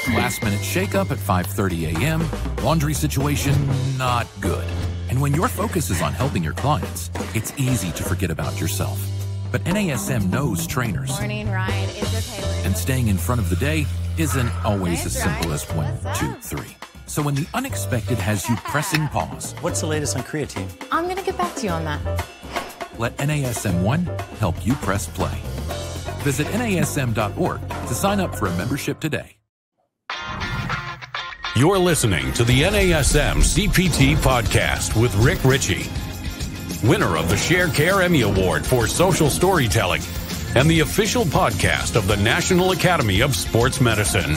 Last minute shakeup at 5:30 a.m., laundry situation not good. And when your focus is on helping your clients, it's easy to forget about yourself. But NASM knows trainers. Morning ride is okay. And staying in front of the day isn't always as simple as 1, 2, 3. So when the unexpected has you pressing pause, what's the latest on creatine? I'm going to get back to you on that. Let NASM1 help you press play. Visit NASM.org to sign up for a membership today. You're listening to the NASM-CPT Podcast with Richey, winner of the Share Care Emmy Award for Social Storytelling and the official podcast of the National Academy of Sports Medicine.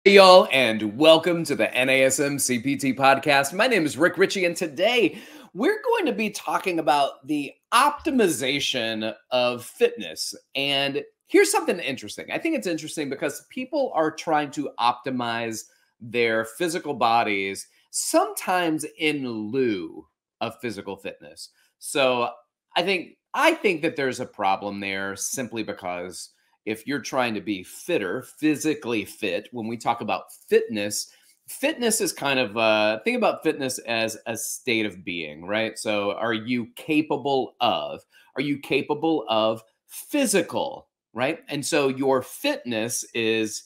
Hey y'all, and welcome to the NASM-CPT Podcast. My name is Richey, and today we're going to be talking about the optimization of fitness. And here's something interesting. I think it's interesting because people are trying to optimize their physical bodies, sometimes in lieu of physical fitness. So I think that there's a problem there simply because if you're trying to be fitter, physically fit, when we talk about fitness is kind of, think about fitness as a state of being, right? So are you capable of physical, right? And so your fitness is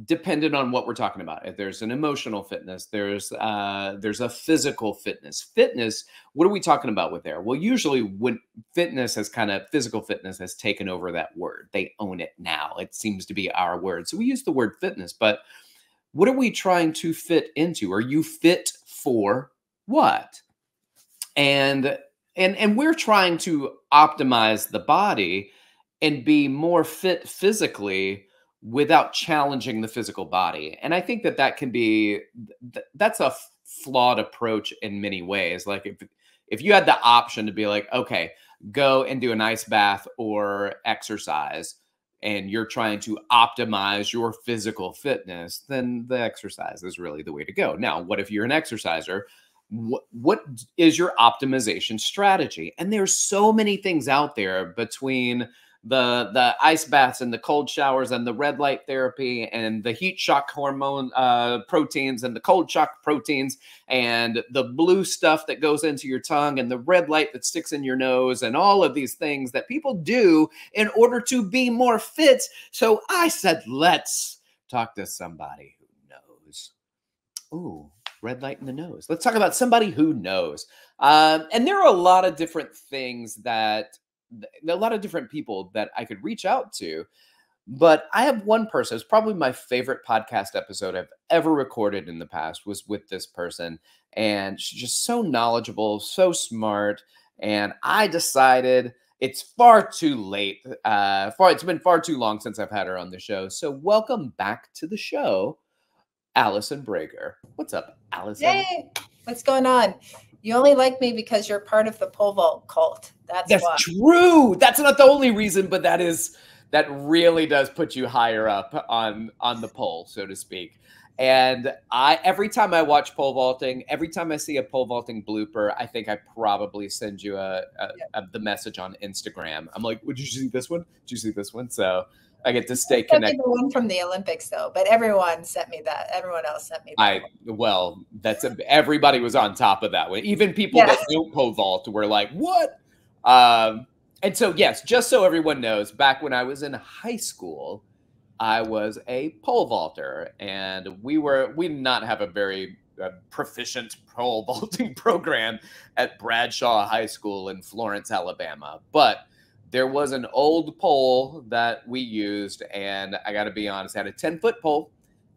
dependent on what we're talking about. If there's an emotional fitness, there's a physical fitness. Fitness, what are we talking about with there? Well, usually when physical fitness has taken over that word. They own it now. It seems to be our word. So we use the word fitness, but what are we trying to fit into? Are you fit for what? And we're trying to optimize the body and be more fit physically without challenging the physical body. And I think that can be, that's a flawed approach in many ways. Like if you had the option to be like, okay, go and do an ice bath or exercise, and you're trying to optimize your physical fitness, then the exercise is really the way to go. Now, what if you're an exerciser? What is your optimization strategy? And there's so many things out there between the ice baths and the cold showers and the red light therapy and the heat shock hormone proteins and the cold shock proteins and the blue stuff that goes into your tongue and the red light that sticks in your nose and all of these things that people do in order to be more fit. So I said, let's talk to somebody who knows. Ooh, red light in the nose. Let's talk about somebody who knows. And there are a lot of different people that I could reach out to, but I have one person. It's probably my favorite podcast episode I've ever recorded in the past was with this person. And she's just so knowledgeable, so smart. And I decided it's far too late. It's been far too long since I've had her on the show. So welcome back to the show, Allison Brager. What's up, Allison? Hey, what's going on? You only like me because you're part of the pole vault cult. That's why. True. That's not the only reason, but that really does put you higher up on the pole, so to speak. And every time I watch pole vaulting, every time I see a pole vaulting blooper, I think I probably send you the message on Instagram. I'm like, "Did you see this one? Did you see this one?" So I get to stay connected. The one from the Olympics, though, but everyone sent me that. Everyone else sent me that. Everybody was on top of that one. Even people that don't pole vault were like, "What?" And so, yes, just so everyone knows, back when I was in high school, I was a pole vaulter, and we did not have a very proficient pole vaulting program at Bradshaw High School in Florence, Alabama, but there was an old pole that we used, and I got to be honest, I had a 10-foot pole,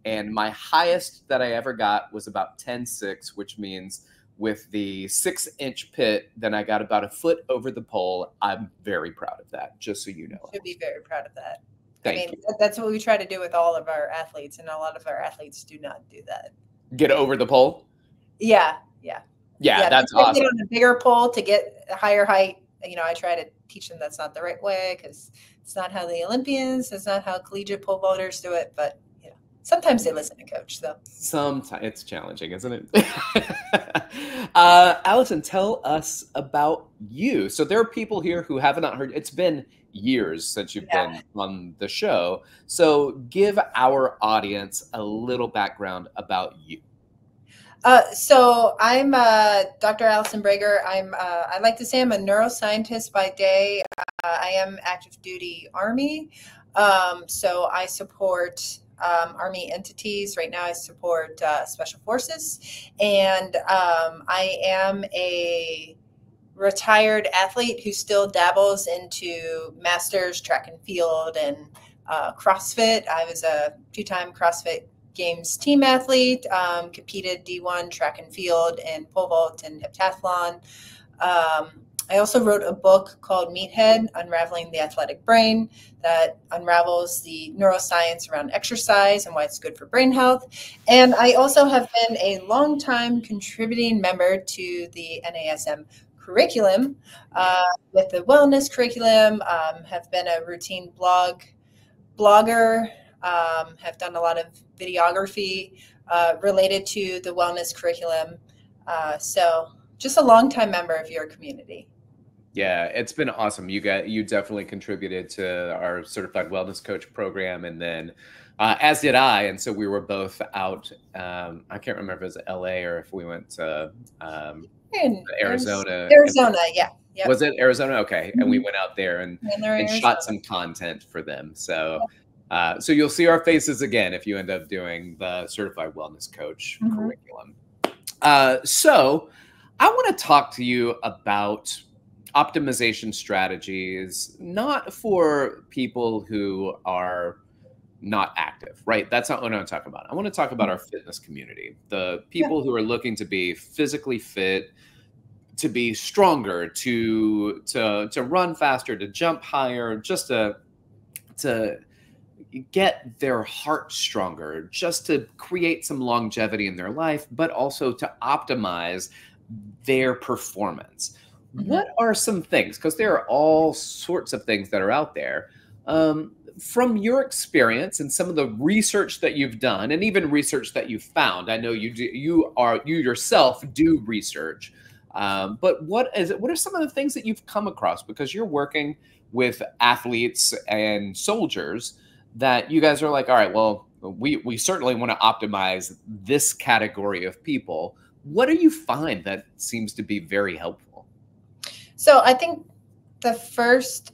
and my highest that I ever got was about 10.6, which means with the 6-inch pit, then I got about a foot over the pole. I'm very proud of that, just so you know. You should be very proud of that. Thank you. That's what we try to do with all of our athletes, and a lot of our athletes do not do that. Get over the pole? Yeah, that's awesome. Get on a bigger pole to get a higher height. I try to teach them that's not the right way because it's not how the Olympians, it's not how collegiate pole vaulters do it. But sometimes they listen to coach. So sometimes it's challenging, isn't it? Allison, tell us about you. So there are people here who have not heard. It's been years since you've been on the show. So give our audience a little background about you. So I'm Dr. Allison Brager. I like to say I'm a neuroscientist by day. I am active duty Army. So I support Army entities. Right now I support Special Forces. And I am a retired athlete who still dabbles into masters, track and field, and CrossFit. I was a 2-time CrossFit Games team athlete, competed D1 track and field and pole vault and heptathlon. I also wrote a book called Meathead, Unraveling the Athletic Brain, that unravels the neuroscience around exercise and why it's good for brain health. And I also have been a longtime contributing member to the NASM curriculum with the wellness curriculum, have been a routine blogger, have done a lot of videography related to the wellness curriculum. So just a longtime member of your community. Yeah, it's been awesome. You definitely contributed to our certified wellness coach program, and then as did I. And so we were both out. I can't remember if it was LA or if we went to Arizona. Arizona, yeah. Yep. Was it Arizona? Okay. Mm-hmm. And we went out there and shot some content for them. So so you'll see our faces again if you end up doing the certified wellness coach curriculum. So I want to talk to you about optimization strategies, not for people who are not active, right? That's not what I'm talking about. I want to talk about our fitness community, the people who are looking to be physically fit, to be stronger, to run faster, to jump higher, just to get their heart stronger, just to create some longevity in their life, but also to optimize their performance. What are some things, because there are all sorts of things that are out there, from your experience and some of the research that you've done, and even research that you've found? I know you yourself do research, but what are some of the things that you've come across, because you're working with athletes and soldiers, that you guys are like, all right, well, we certainly want to optimize this category of people. What do you find that seems to be very helpful? So I think the first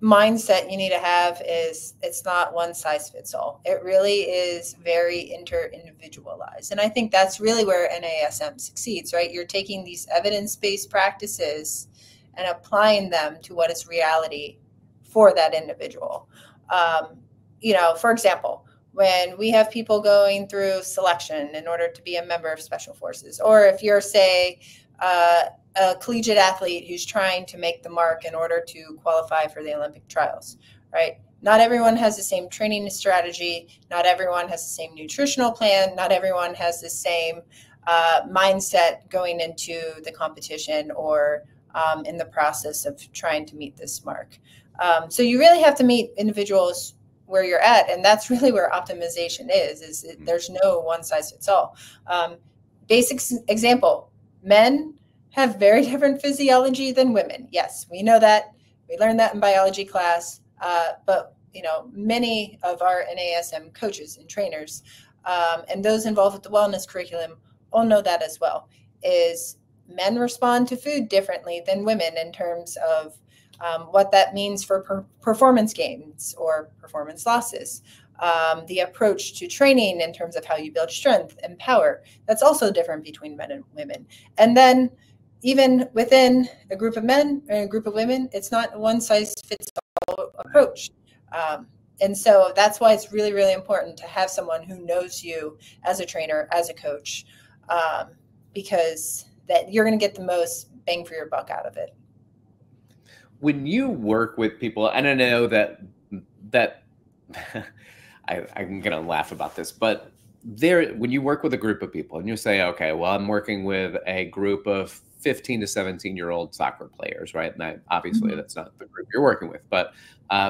mindset you need to have is it's not one size fits all. It really is very inter-individualized. And I think that's really where NASM succeeds, right? You're taking these evidence-based practices and applying them to what is reality for that individual. For example, when we have people going through selection in order to be a member of Special Forces, or if you're, say, a collegiate athlete who's trying to make the mark in order to qualify for the Olympic trials, right? Not everyone has the same training strategy. Not everyone has the same nutritional plan. Not everyone has the same mindset going into the competition or in the process of trying to meet this mark. So you really have to meet individuals where you're at. And that's really where optimization is there's no one size fits all. Basic example, men have very different physiology than women. Yes, we know that. We learned that in biology class. But many of our NASM coaches and trainers and those involved with the wellness curriculum all know that as well, is men respond to food differently than women in terms of what that means for performance gains or performance losses. The approach to training in terms of how you build strength and power, that's also different between men and women. And then even within a group of men and a group of women, it's not a one size fits all approach. And so that's why it's really, really important to have someone who knows you as a trainer, as a coach, because that you're going to get the most bang for your buck out of it. When you work with people, and I know that I'm going to laugh about this, but when you work with a group of people and you say, okay, well, I'm working with a group of 15 to 17-year-old soccer players, right? And obviously that's not the group you're working with, but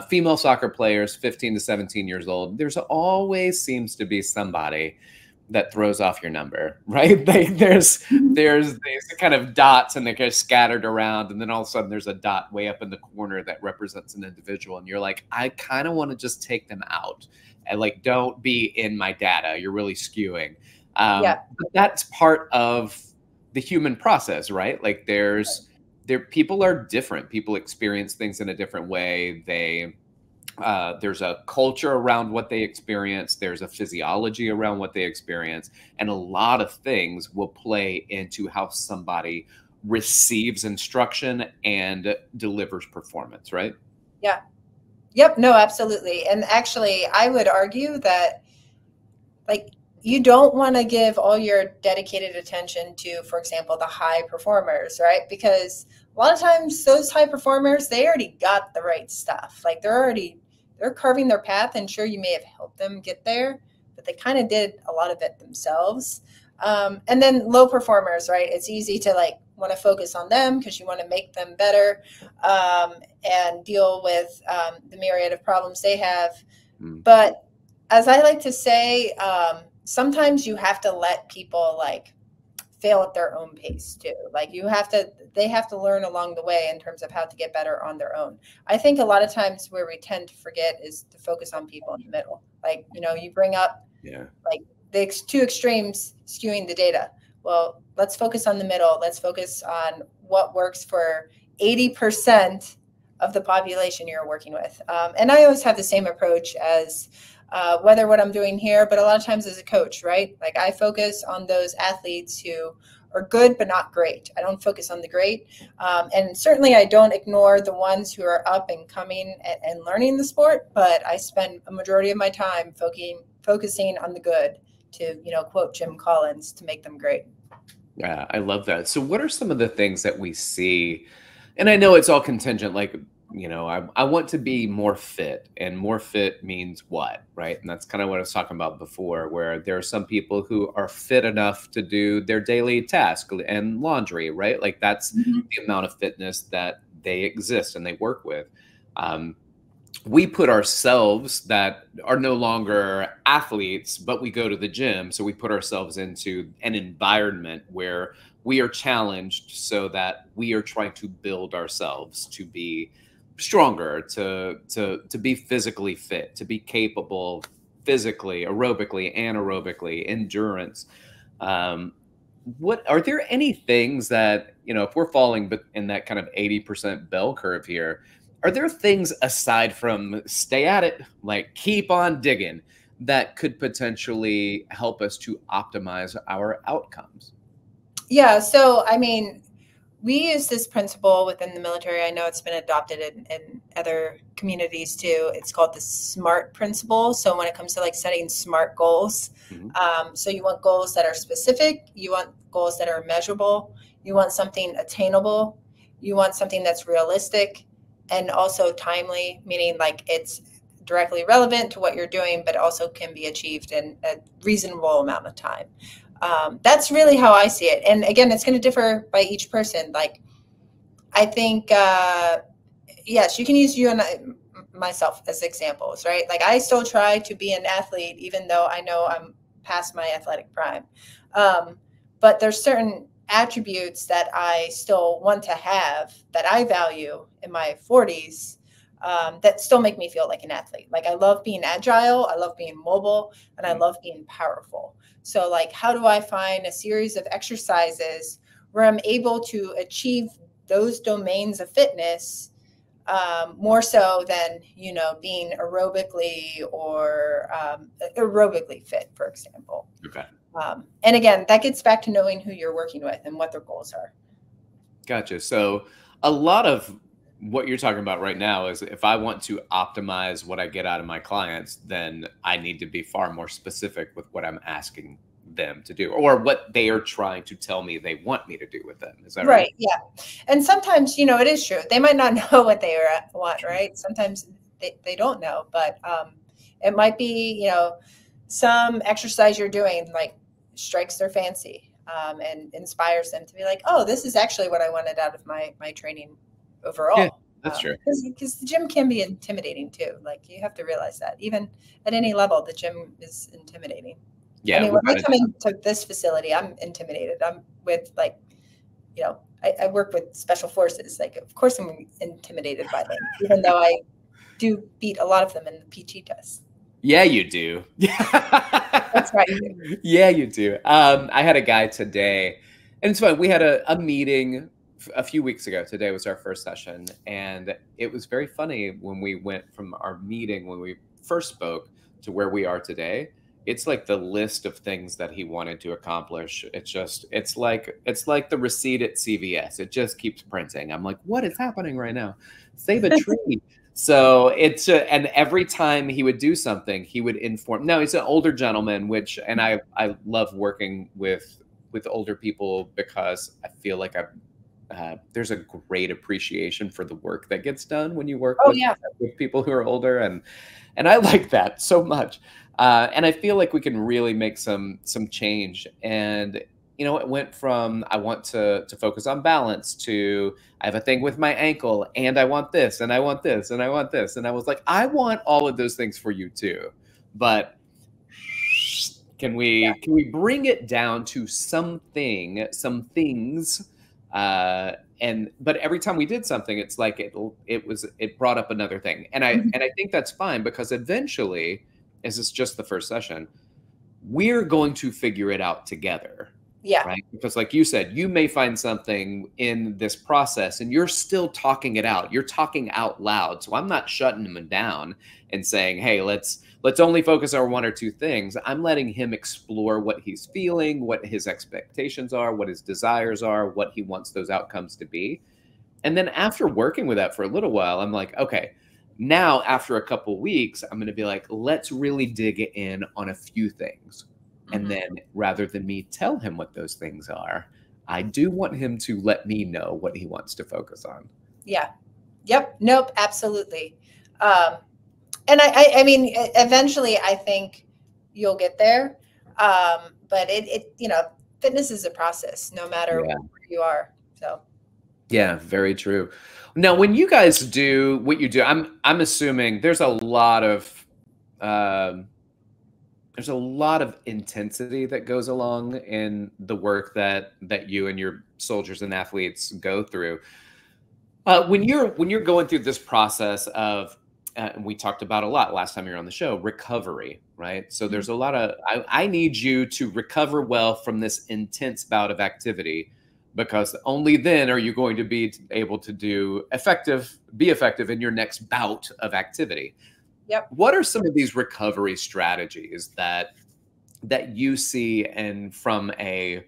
female soccer players, 15 to 17 years old, there's always seems to be somebody that throws off your number, right? There's these kind of dots and they get scattered around, and then all of a sudden there's a dot way up in the corner that represents an individual, and you're like, I kind of want to just take them out and like, don't be in my data. You're really skewing. But that's part of the human process, right? Like people are different. People experience things in a different way. There's a culture around what they experience. There's a physiology around what they experience. And a lot of things will play into how somebody receives instruction and delivers performance, right? Yeah. Yep. No, absolutely. And actually, I would argue that like you don't want to give all your dedicated attention to, for example, the high performers, right? Because a lot of times those high performers, they already got the right stuff. Like they're carving their path, and sure, you may have helped them get there, but they kind of did a lot of it themselves. And then low performers, right? It's easy to like want to focus on them because you want to make them better and deal with the myriad of problems they have. But as I like to say, sometimes you have to let people like fail at their own pace too. Like they have to learn along the way in terms of how to get better on their own. I think a lot of times where we tend to forget is to focus on people in the middle. Like, you bring up like the two extremes skewing the data. Well, let's focus on the middle. Let's focus on what works for 80% of the population you're working with. And I always have the same approach as whether what I'm doing here, but a lot of times as a coach, right? Like I focus on those athletes who are good, but not great. I don't focus on the great. And certainly I don't ignore the ones who are up and coming and learning the sport, but I spend a majority of my time focusing on the good to, quote Jim Collins, to make them great. Yeah, I love that. So what are some of the things that we see? And I know it's all contingent, like, I want to be more fit, and more fit means what, right? And that's kind of what I was talking about before, where there are some people who are fit enough to do their daily task and laundry, right? Like that's the amount of fitness that they exist and they work with. We put ourselves that are no longer athletes, but we go to the gym. So we put ourselves into an environment where we are challenged so that we are trying to build ourselves to be stronger, to be physically fit, to be capable physically, aerobically, anaerobically, endurance. What are there any things that, if we're falling in that kind of 80% bell curve here, are there things aside from stay at it, like keep on digging, that could potentially help us to optimize our outcomes? Yeah. So, we use this principle within the military. I know it's been adopted in other communities too. It's called the SMART principle. So when it comes to like setting SMART goals, so you want goals that are specific, you want goals that are measurable, you want something attainable, you want something that's realistic, and also timely, meaning like it's directly relevant to what you're doing, but also can be achieved in a reasonable amount of time. That's really how I see it. And again, it's going to differ by each person. Like, I think, yes, you can use you and myself as examples, right? Like I still try to be an athlete, even though I know I'm past my athletic prime. But there's certain attributes that I still want to have that I value in my 40s that still make me feel like an athlete. Like I love being agile, I love being mobile, and I love being powerful. So like, how do I find a series of exercises where I'm able to achieve those domains of fitness more so than, being aerobically or aerobically fit, for example. Okay. And again, that gets back to knowing who you're working with and what their goals are. Gotcha. So a lot of what you're talking about right now is if I want to optimize what I get out of my clients, then I need to be far more specific with what I'm asking them to do or what they are trying to tell me they want me to do with them. Is that right? Right. Yeah. And sometimes, it is true. They might not know what they want, right? Sometimes they don't know, but it might be, some exercise you're doing like strikes their fancy and inspires them to be like, oh, this is actually what I wanted out of my training overall. Yeah, that's true. Because the gym can be intimidating too. Like you have to realize that even at any level, the gym is intimidating. Yeah. I mean, when I come into this facility, I'm intimidated. I'm with like, you know, I work with special forces. Like, of course I'm intimidated by them, even though I do beat a lot of them in the PT test. Yeah, you do. That's right. Yeah, you do. I had a guy today, and it's fun. We had a meeting a few weeks ago. Today was our first session, and it was very funny when we went from our meeting when we first spoke to where we are today. It's like the list of things that he wanted to accomplish. It's like the receipt at CVS. It just keeps printing. I'm like, what is happening right now? Save a tree. So it's and every time he would do something, he would inform. No, he's an older gentleman, and I love working with older people because I feel like there's a great appreciation for the work that gets done when you work with people who are older, and I like that so much. And I feel like we can really make some change. And you know, it went from I want to focus on balance to I have a thing with my ankle and I want this and I want this and I want this. And I was like, I want all of those things for you too. But can we bring it down to some things? But every time we did something, it's like it brought up another thing. And I think that's fine because eventually, as it's just the first session, we're going to figure it out together. Yeah. Right. Because like you said, you may find something in this process and you're still talking it out. You're talking out loud. So I'm not shutting him down and saying, hey, let's only focus on one or two things. I'm letting him explore what he's feeling, what his expectations are, what his desires are, what he wants those outcomes to be. And then after working with that for a little while, I'm like, okay, now after a couple weeks, I'm going to be like, let's really dig in on a few things. And then rather than me tell him what those things are, I do want him to let me know what he wants to focus on. Yeah. Yep. Nope. Absolutely. And I mean, eventually I think you'll get there. But it you know, fitness is a process no matter where you are. So. Yeah, very true. Now, when you guys do what you do, I'm assuming there's a lot of intensity that goes along in the work that you and your soldiers and athletes go through. When you're going through this process of, and we talked about a lot last time you were on the show, recovery, right? So there's a lot of, I need you to recover well from this intense bout of activity, because only then are you going to be able to be effective in your next bout of activity. Yep. What are some of these recovery strategies that you see, and from a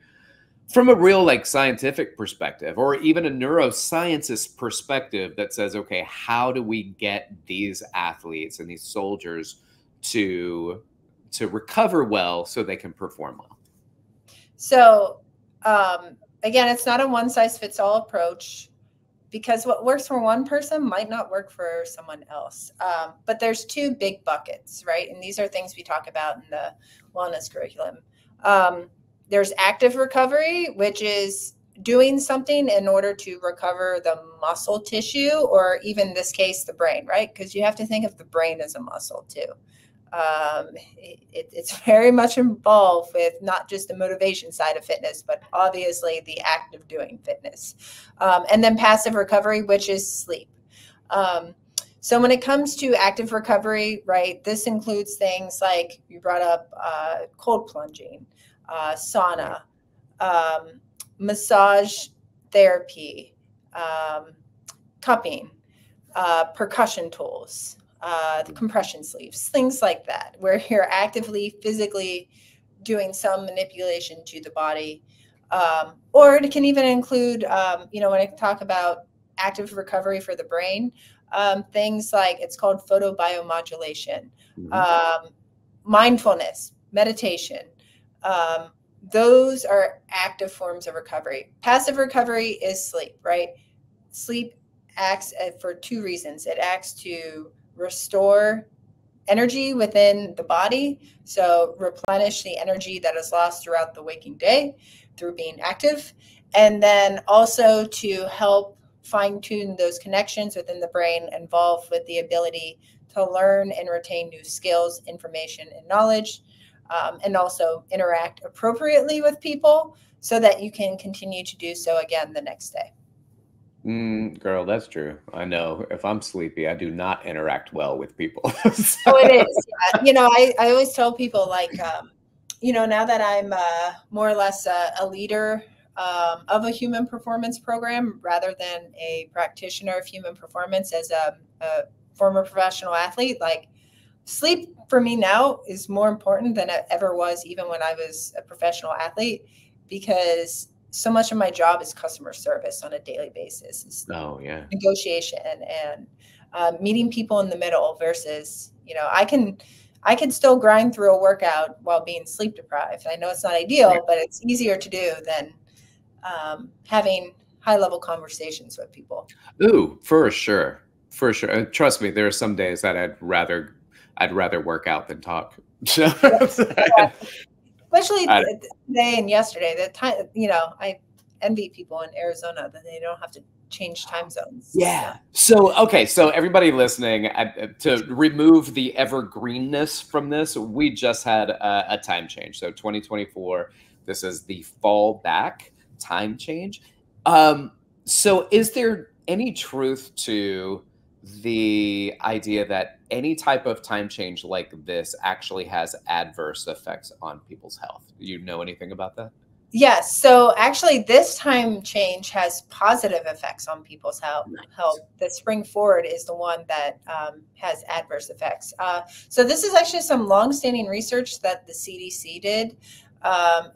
real like scientific perspective, or even a neuroscientist perspective that says, okay, how do we get these athletes and these soldiers to recover well so they can perform well? So, again, it's not a one size fits all approach, because what works for one person might not work for someone else. But there's two big buckets, right? And these are things we talk about in the wellness curriculum. There's active recovery, which is doing something in order to recover the muscle tissue, or even in this case, the brain, right? Because you have to think of the brain as a muscle too. It's very much involved with not just the motivation side of fitness, but obviously the act of doing fitness. And then passive recovery, which is sleep. So when it comes to active recovery, right, this includes things like you brought up cold plunging, sauna, massage therapy, cupping, percussion tools, the compression sleeves, things like that, where you're actively, physically doing some manipulation to the body. Or it can even include, when I talk about active recovery for the brain, things like, it's called photobiomodulation, mindfulness, meditation. Those are active forms of recovery. Passive recovery is sleep, right? Sleep acts for two reasons. It acts to restore energy within the body, so replenish the energy that is lost throughout the waking day through being active, and then also to help fine-tune those connections within the brain involved with the ability to learn and retain new skills, information, and knowledge. and also interact appropriately with people so that you can continue to do so again the next day. Girl, that's true. I know if I'm sleepy, I do not interact well with people. Oh, it is. Yeah. I always tell people like, now that I'm more or less a leader of a human performance program rather than a practitioner of human performance as a former professional athlete, like sleep for me now is more important than it ever was, even when I was a professional athlete, because so much of my job is customer service on a daily basis. It's negotiation and meeting people in the middle versus, I can still grind through a workout while being sleep deprived. I know it's not ideal, but it's easier to do than having high level conversations with people. Ooh, for sure. For sure. And trust me, there are some days that I'd rather work out than talk. Especially today and yesterday, the time, I envy people in Arizona that they don't have to change time zones. Yeah. So everybody listening, to remove the evergreenness from this, we just had a time change. So 2024, this is the fall back time change. So is there any truth to the idea that any type of time change like this actually has adverse effects on people's health? Do you know anything about that? Yes. So actually this time change has positive effects on people's health. The spring forward is the one that has adverse effects. So this is actually some longstanding research that the CDC did.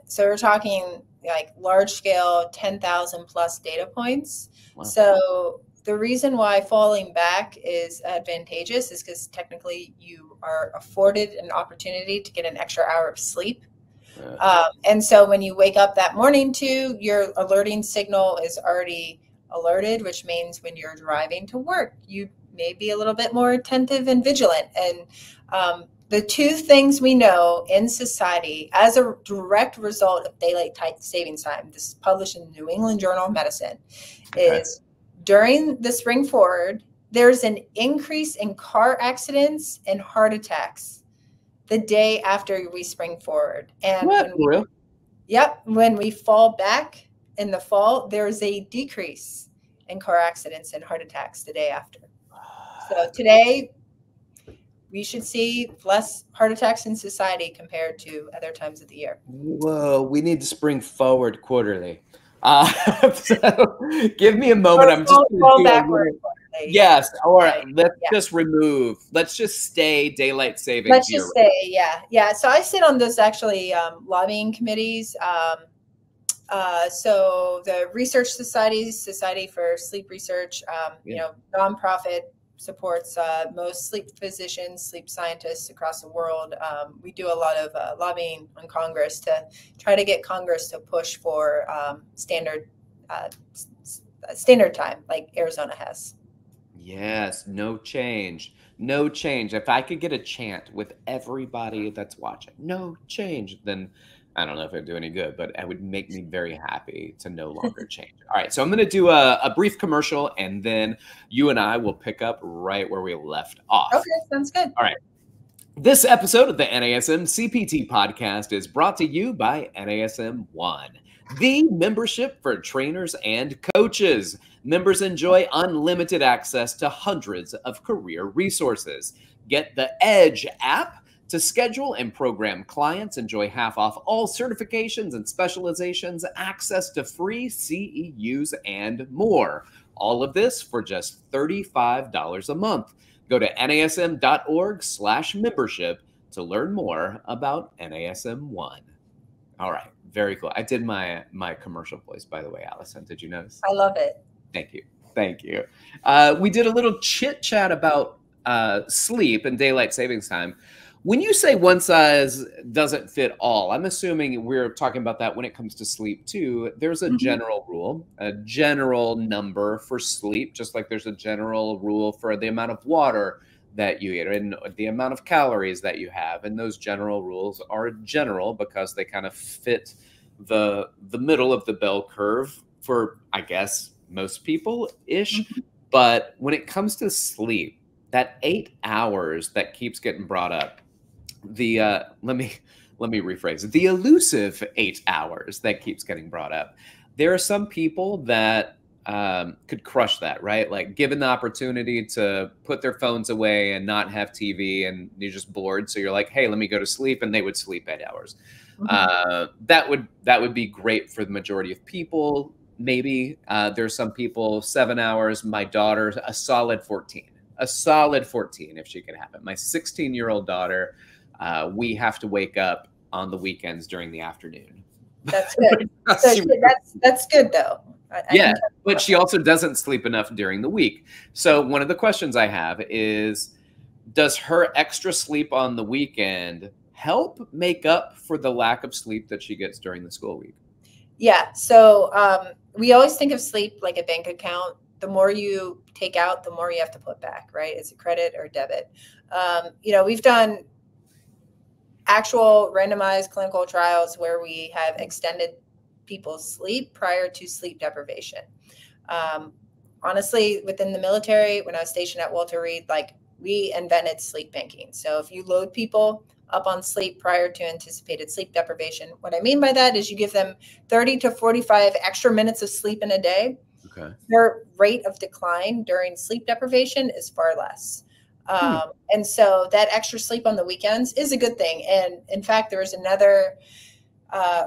So we're talking like large scale, 10,000 plus data points. Wow. So the reason why falling back is advantageous is because technically you are afforded an opportunity to get an extra hour of sleep. And so when you wake up that morning too, your alerting signal is already alerted, which means when you're driving to work, you may be a little bit more attentive and vigilant. And the two things we know in society as a direct result of daylight savings time, this is published in the New England Journal of Medicine, is during the spring forward, there's an increase in car accidents and heart attacks the day after we spring forward. And when we fall back in the fall, there's a decrease in car accidents and heart attacks the day after. So today, we should see less heart attacks in society compared to other times of the year. Whoa, we need to spring forward quarterly. So give me a moment. I'm just fall backward. Yes, or let's just stay daylight savings. Let's just stay, yeah. So I sit on those actually lobbying committees. So the Research Society for Sleep Research, nonprofit, supports most sleep physicians, sleep scientists across the world. We do a lot of lobbying on Congress to try to get Congress to push for standard time like Arizona has. Yes, no change. If I could get a chant with everybody that's watching, no change, then I don't know if it'd do any good, but it would make me very happy to no longer change. All right, so I'm going to do a brief commercial, and then you and I will pick up right where we left off. Okay, sounds good. All right. This episode of the NASM-CPT Podcast is brought to you by NASM One, the membership for trainers and coaches. Members enjoy unlimited access to hundreds of career resources. Get the Edge app to schedule and program clients, enjoy half off all certifications and specializations, access to free CEUs, and more. All of this for just $35 a month. Go to nasm.org/membership to learn more about NASM One. All right, very cool. I did my commercial voice, by the way, Allison. Did you notice? I love it. Thank you. We did a little chit chat about sleep and daylight savings time. When you say one size doesn't fit all, I'm assuming we're talking about that when it comes to sleep too. There's a general rule, a general number for sleep, just like there's a general rule for the amount of water that you eat and the amount of calories that you have. And those general rules are general because they kind of fit the middle of the bell curve for, I guess, most people-ish. But when it comes to sleep, that 8 hours that keeps getting brought up, let me let me rephrase it, the elusive 8 hours that keeps getting brought up. There are some people that could crush that, right? Like given the opportunity to put their phones away and not have TV and you're just bored. So you're like, hey, let me go to sleep. And they would sleep 8 hours. That would be great for the majority of people. Maybe there's some people 7 hours. My daughter, a solid 14 if she could have it. My 16-year-old daughter, we have to wake up on the weekends during the afternoon. That's good. So that's good though. Yeah, but she also doesn't sleep enough during the week. So one of the questions I have is, does her extra sleep on the weekend help make up for the lack of sleep that she gets during the school week? Yeah. So we always think of sleep like a bank account. The more you take out, the more you have to put back, right? It's a credit or debit. We've done actual randomized clinical trials where we have extended people's sleep prior to sleep deprivation. Honestly, within the military, when I was stationed at Walter Reed, like we invented sleep banking. So if you load people up on sleep prior to anticipated sleep deprivation, what I mean by that is you give them 30 to 45 extra minutes of sleep in a day. Okay. Their rate of decline during sleep deprivation is far less. And so that extra sleep on the weekends is a good thing. And in fact, there was another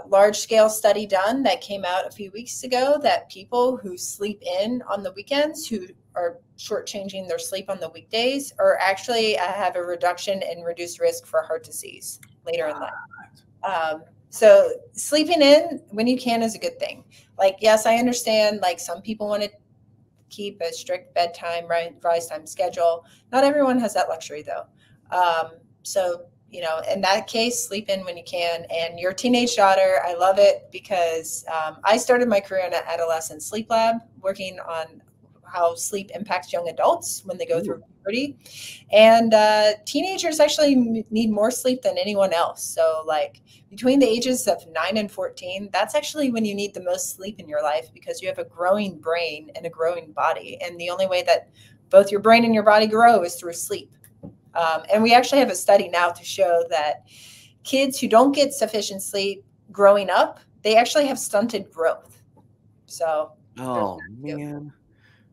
large-scale study done that came out a few weeks ago that people who sleep in on the weekends, who are shortchanging their sleep on the weekdays, are actually have a reduction in reduced risk for heart disease later in life. So sleeping in when you can is a good thing. Like, yes, I understand, like some people want to keep a strict bedtime, rise time schedule. Not everyone has that luxury though. So in that case, sleep in when you can. And your teenage daughter, I love it because I started my career in an adolescent sleep lab, working on how sleep impacts young adults when they go through puberty. And teenagers actually need more sleep than anyone else. So like between the ages of 9 and 14, that's actually when you need the most sleep in your life because you have a growing brain and a growing body. And the only way that both your brain and your body grow is through sleep. And we actually have a study now to show that kids who don't get sufficient sleep growing up, they actually have stunted growth. So, oh man,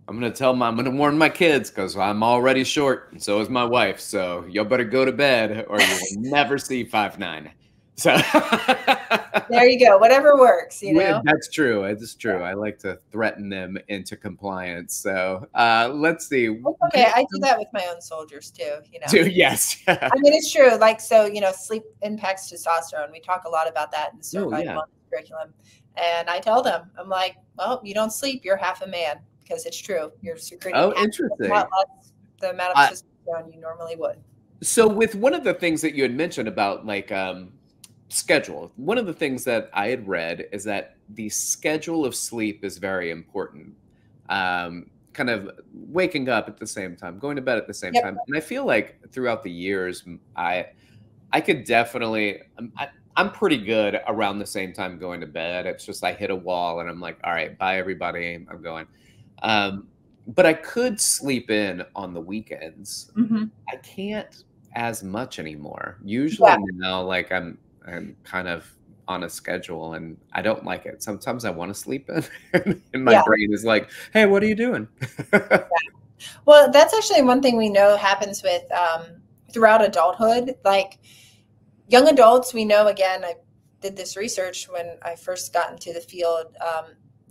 I'm going to warn my kids because I'm already short and so is my wife. So you better go to bed or you will never see 5'9". So there you go. Whatever works, That's true. It's true. I like to threaten them into compliance. So let's see. Okay, I do that with my own soldiers too. Yes. I mean, it's true. Like, so sleep impacts testosterone. We talk a lot about that in the certified wellness curriculum. And I tell them, I'm like, well, you don't sleep, you're half a man, because it's true. You're secreting interesting. The amount of testosterone you normally would. So with one of the things that you had mentioned about like schedule, one of the things that I had read is that the schedule of sleep is very important. Kind of waking up at the same time, going to bed at the same time. And I feel like throughout the years, I could definitely, I'm pretty good around the same time going to bed. It's just I hit a wall and I'm like, all right, bye everybody, I'm going. But I could sleep in on the weekends. I can't as much anymore. Usually now, like I'm kind of on a schedule and I don't like it. Sometimes I want to sleep in and my brain is like, hey, what are you doing? Well, that's actually one thing we know happens with throughout adulthood. Like young adults, we know, again, I did this research when I first got into the field.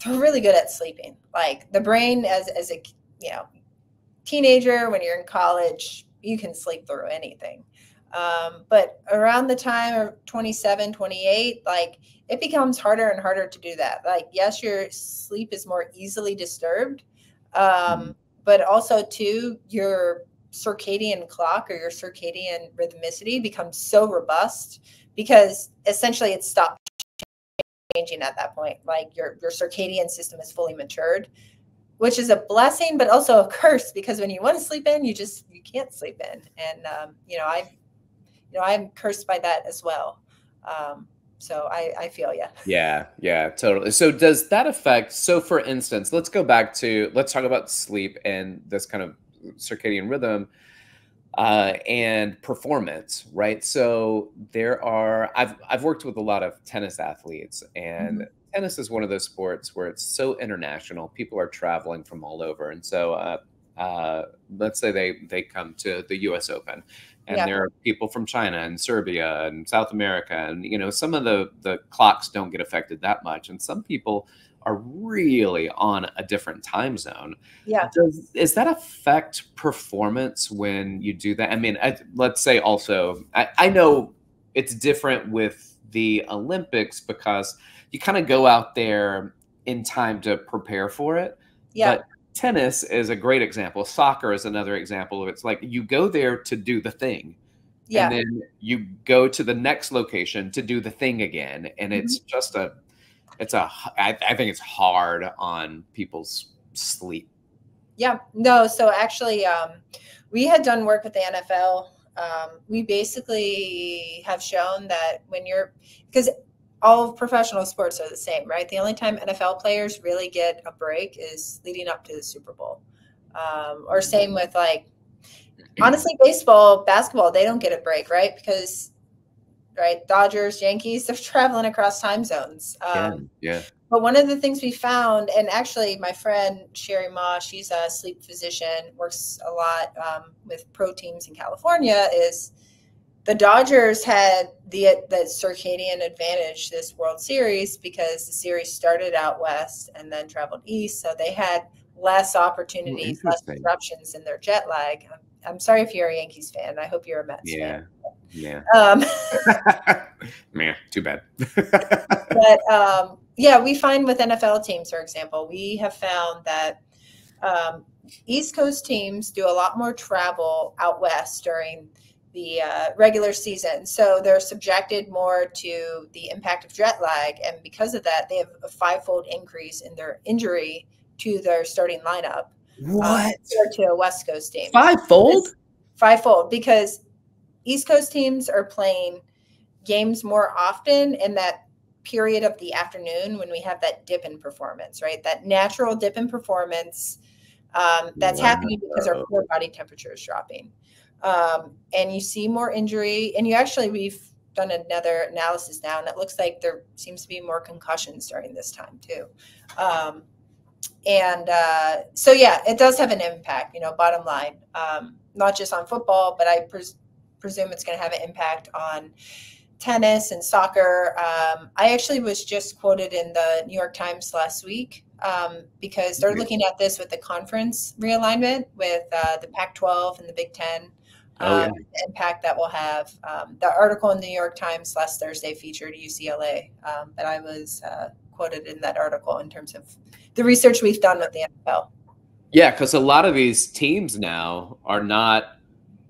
They're really good at sleeping. Like the brain as a teenager, when you're in college, you can sleep through anything. But around the time of 27, 28, like it becomes harder and harder to do that. Like, yes, your sleep is more easily disturbed. But also too, your circadian clock or your circadian rhythmicity becomes so robust because essentially it stops changing at that point. Like your circadian system is fully matured, which is a blessing, but also a curse because when you want to sleep in, you can't sleep in. And, I'm cursed by that as well. So I feel you. Yeah, totally. So does that affect, so for instance, let's talk about sleep and this kind of circadian rhythm. and performance, right? So I've worked with a lot of tennis athletes, and tennis is one of those sports where it's so international. People are traveling from all over. And so let's say they come to the US Open, and there are people from China and Serbia and South America. And, you know, some of the clocks don't get affected that much. And some people are really on a different time zone. Yeah. Does that affect performance when you do that? I mean, let's say also, I know it's different with the Olympics because you kind of go out there in time to prepare for it. Yeah. But tennis is a great example. Soccer is another example. It's like you go there to do the thing. Yeah. And then you go to the next location to do the thing again. And it's just I think it's hard on people's sleep. Yeah. No. So actually, we had done work with the NFL. We basically have shown that because all of professional sports are the same, right? The only time NFL players really get a break is leading up to the Super Bowl. Or same with, like, honestly, baseball, basketball, they don't get a break, right? Because, right, Dodgers, Yankees, they're traveling across time zones. Yeah. But one of the things we found, and actually my friend Sherry Ma, she's a sleep physician, works a lot with pro teams in California, is the Dodgers had the circadian advantage this World Series because the series started out west and then traveled east. So they had less opportunities, less disruptions in their jet lag. I'm sorry if you're a Yankees fan. I hope you're a Mets fan. Yeah. Man, too bad. But we find with NFL teams, for example, we have found that East Coast teams do a lot more travel out west during the regular season. So they're subjected more to the impact of jet lag. And because of that, they have a 5-fold increase in their injury to their starting lineup. What? Compared to a West Coast team. 5-fold? 5-fold, because East Coast teams are playing games more often in that period of the afternoon when we have that dip in performance, right? That natural dip in performance that's happening because our core body temperature is dropping. And you see more injury, and we've done another analysis now, and it looks like there seems to be more concussions during this time too. So it does have an impact, bottom line, not just on football, but I presume it's going to have an impact on tennis and soccer. I actually was just quoted in the New York Times last week because they're looking at this with the conference realignment with the Pac-12 and the Big Ten. The impact that will have. The article in the New York Times last Thursday featured UCLA, but I was quoted in that article in terms of the research we've done with the NFL. Yeah, because a lot of these teams now are not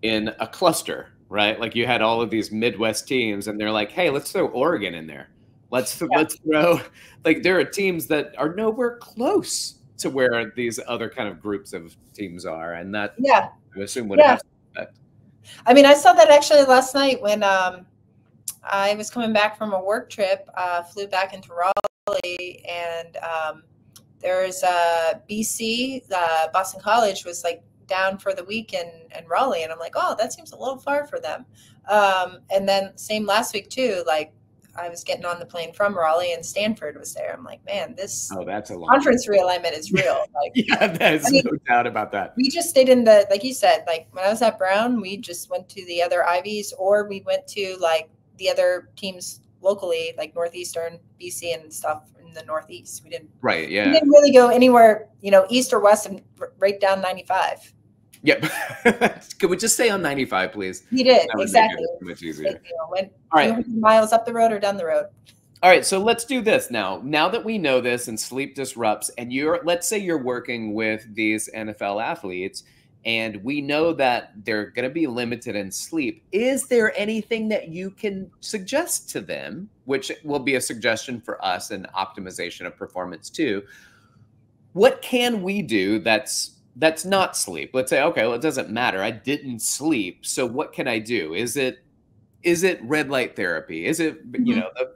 in a cluster, right? Like you had all of these Midwest teams, and they're like, "Hey, let's throw Oregon in there. Let's throw." Like there are teams that are nowhere close to where these other kind of groups of teams are, and that I assume would have. I mean, I saw that actually last night when I was coming back from a work trip, flew back into Raleigh, and there's BC, Boston College was like down for the week in Raleigh. And I'm like, oh, that seems a little far for them. And then same last week too, like I was getting on the plane from Raleigh and Stanford was there. I'm like, man, this that's a long conference realignment is real. Like, there's no doubt about that. We just stayed in the, like you said, like when I was at Brown, we just went to the other Ivies, or we went to like the other teams locally, like Northeastern, BC and stuff in the Northeast. We didn't really go anywhere, east or west and right down 95. Yep. Could we just stay on 95, please? We did, exactly. Much easier. Went all right. Miles up the road or down the road. All right, so let's do this now. Now that we know this and sleep disrupts, and let's say you're working with these NFL athletes, and we know that they're going to be limited in sleep. Is there anything that you can suggest to them, which will be a suggestion for us and optimization of performance too? What can we do that's not sleep? Let's say, okay, well, it doesn't matter. I didn't sleep. So what can I do? Is it red light therapy? Is it, the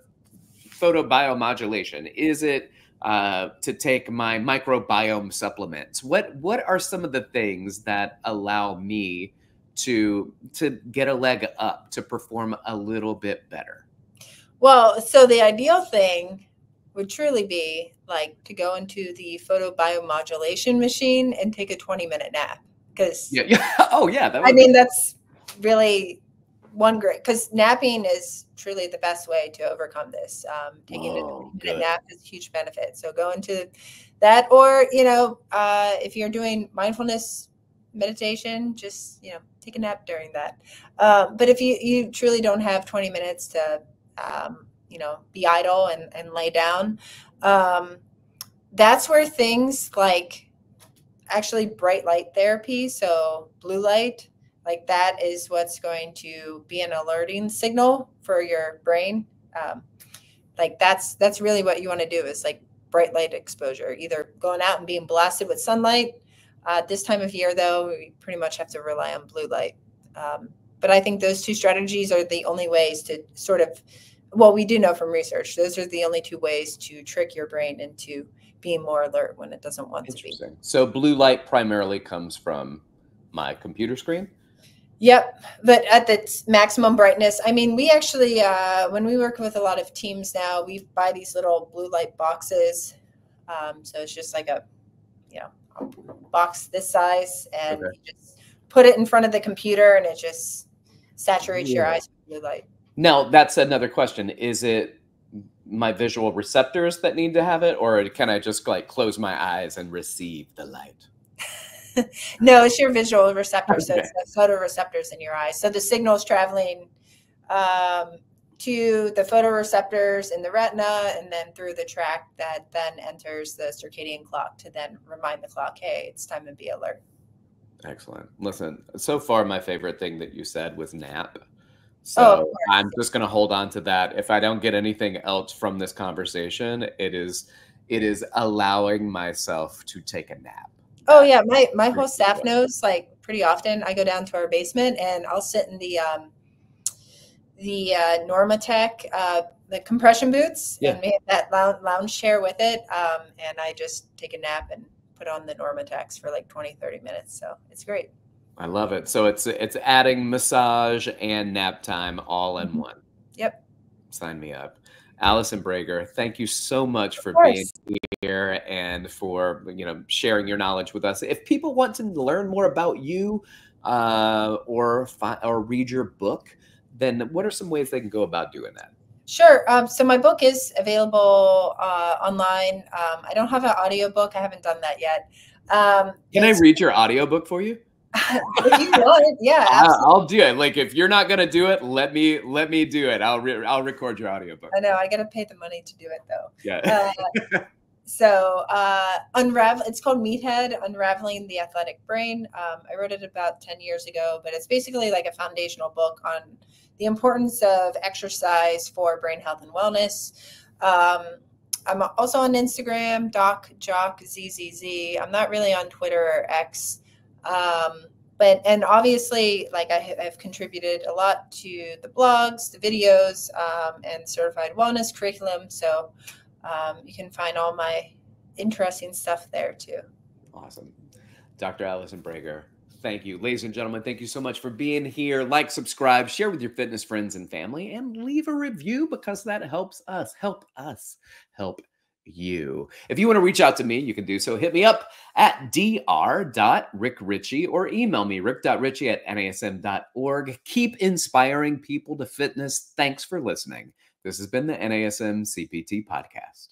photobiomodulation? Is it to take my microbiome supplements? What are some of the things that allow me to get a leg up, to perform a little bit better? Well, so the ideal thing would truly be like to go into the photobiomodulation machine and take a 20-minute nap. Because oh yeah, I mean that's really one great, because napping is truly the best way to overcome this. Taking a 20-minute nap is a huge benefit. So go into that, or if you're doing mindfulness meditation, just take a nap during that. But if you truly don't have 20 minutes to be idle and lay down, that's where things like actually bright light therapy, so blue light, like that is what's going to be an alerting signal for your brain. Like that's really what you want to do, is like bright light exposure, either going out and being blasted with sunlight. This time of year, though, we pretty much have to rely on blue light. But I think those two strategies are the only ways to sort of, well, we do know from research, those are the only two ways to trick your brain into being more alert when it doesn't want to be. So blue light primarily comes from my computer screen? Yep, but at the maximum brightness. I mean, we actually, when we work with a lot of teams now, we buy these little blue light boxes. So it's just like a box this size, and you just put it in front of the computer, and it just saturates your eyes with blue light. Now, that's another question. Is it my visual receptors that need to have it, or can I just like close my eyes and receive the light? No, it's your visual receptors. So it's the photoreceptors in your eyes. So the signal is traveling to the photoreceptors in the retina, and then through the tract that then enters the circadian clock to then remind the clock, hey, it's time to be alert. Excellent. Listen, so far my favorite thing that you said was nap. So I'm just going to hold on to that. If I don't get anything else from this conversation, it is allowing myself to take a nap. Oh yeah, my whole staff knows. Like pretty often, I go down to our basement and I'll sit in the Normatec, the compression boots, and we have that lounge chair with it, and I just take a nap and put on the Normatecs for like 20-30 minutes. So it's great. I love it. So it's adding massage and nap time all in one. Yep. Sign me up. Allison Brager, thank you so much for being here and for sharing your knowledge with us. If people want to learn more about you or read your book, then what are some ways they can go about doing that? Sure. So my book is available online. I don't have an audiobook. I haven't done that yet. Can I read your audiobook for you? If you want, yeah, absolutely. I'll do it. Like if you're not gonna do it, let me do it. I'll record your audiobook. I know I gotta pay the money to do it though. Yeah. So it's called Meathead: Unraveling the Athletic Brain. I wrote it about 10 years ago, but it's basically like a foundational book on the importance of exercise for brain health and wellness. I'm also on Instagram, DocJockZZZ. I'm not really on Twitter or X. And obviously, like I've contributed a lot to the blogs, the videos, and certified wellness curriculum. So you can find all my interesting stuff there too. Awesome. Dr. Allison Brager, thank you. Ladies and gentlemen, thank you so much for being here. Like, subscribe, share with your fitness friends and family, and leave a review because that helps us help you. If you want to reach out to me, you can do so. Hit me up at dr.rickrichey or email me rick.richey@nasm.org. Keep inspiring people to fitness. Thanks for listening. This has been the NASM-CPT Podcast.